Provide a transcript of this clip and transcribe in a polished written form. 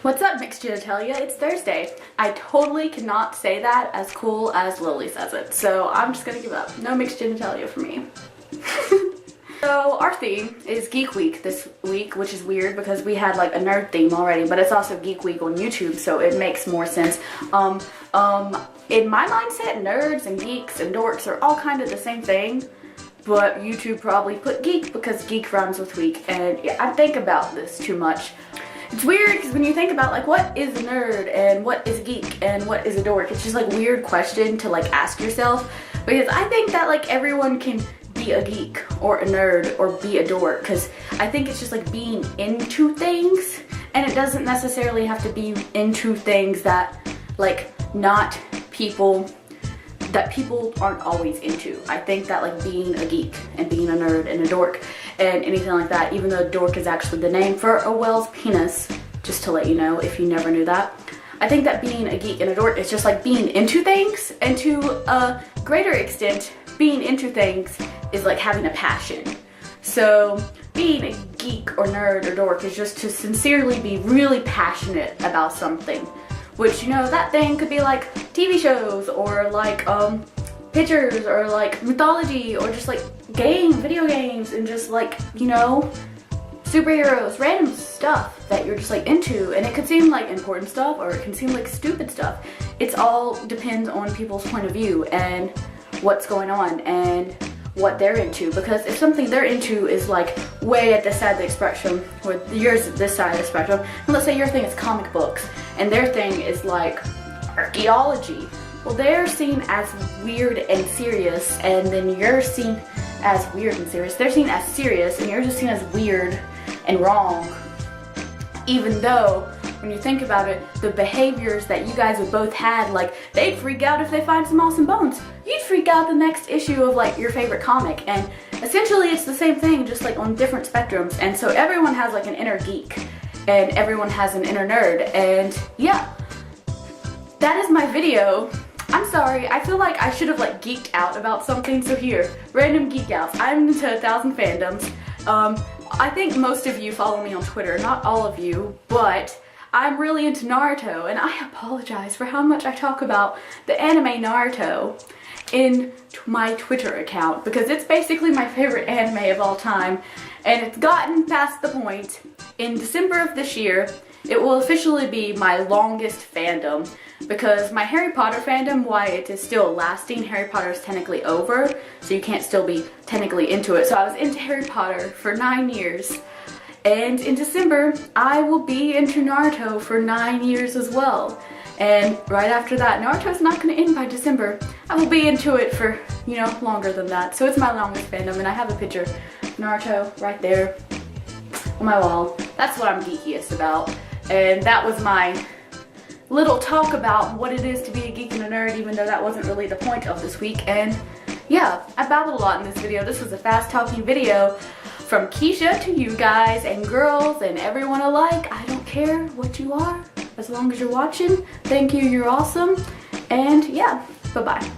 What's up, mixed genitalia? It's Thursday. I totally cannot say that as cool as Lily says it, so I'm just gonna give up. No mixed genitalia for me. So our theme is Geek Week this week, which is weird because we had like a nerd theme already, but it's also Geek Week on YouTube, so it makes more sense. In my mindset, nerds and geeks and dorks are all kind of the same thing, but YouTube probably put geek because geek rhymes with week, and yeah, I think about this too much. It's weird because when you think about like what is a nerd and what is a geek and what is a dork, it's just like a weird question to like ask yourself, because I think that like everyone can be a geek or a nerd or be a dork, because I think it's just like being into things, and it doesn't necessarily have to be into things that like not people that people aren't always into. I think that like being a geek and being a nerd and a dork and anything like that, even though dork is actually the name for a whale's penis, just to let you know if you never knew that. I think that being a geek and a dork is just like being into things, and to a greater extent, being into things is like having a passion. So being a geek or nerd or dork is just to sincerely be really passionate about something. Which, you know, that thing could be like TV shows or like pictures or like mythology or just like video games and just like, you know, superheroes, random stuff that you're just like into. And it could seem like important stuff or it can seem like stupid stuff. It's all depends on people's point of view and what's going on and what they're into, because if something they're into is like way at this side of the spectrum, or yours at this side of the spectrum, and let's say your thing is comic books and their thing is like archaeology, well, they're seen as weird and serious, and then you're seen as weird and serious. They're seen as serious and you're just seen as weird and wrong, even though when you think about it, the behaviors that you guys would both had, like they'd freak out if they find some awesome bones. You'd freak out the next issue of like your favorite comic, and essentially it's the same thing, just like on different spectrums. And so everyone has like an inner geek and everyone has an inner nerd, and yeah, that is my video. I'm sorry, I feel like I should have like geeked out about something, so here, random geek outs. I'm into 1,000 fandoms. I think most of you follow me on Twitter, not all of you, but I'm really into Naruto, and I apologize for how much I talk about the anime Naruto in my Twitter account, because it's basically my favorite anime of all time, and it's gotten past the point. In December of this year, it will officially be my longest fandom, because my Harry Potter fandom, while it is still lasting, Harry Potter is technically over, so you can't still be technically into it. So I was into Harry Potter for 9 years. And in December, I will be into Naruto for 9 years as well. And right after that, Naruto's not going to end by December. I will be into it for, you know, longer than that. So it's my longest fandom, and I have a picture of Naruto right there on my wall. That's what I'm geekiest about. And that was my little talk about what it is to be a geek and a nerd, even though that wasn't really the point of this week. And yeah, I babbled a lot in this video. This was a fast talking video from Keisha to you guys and girls and everyone alike. I don't care what you are, as long as you're watching. Thank you, you're awesome. And yeah, bye-bye.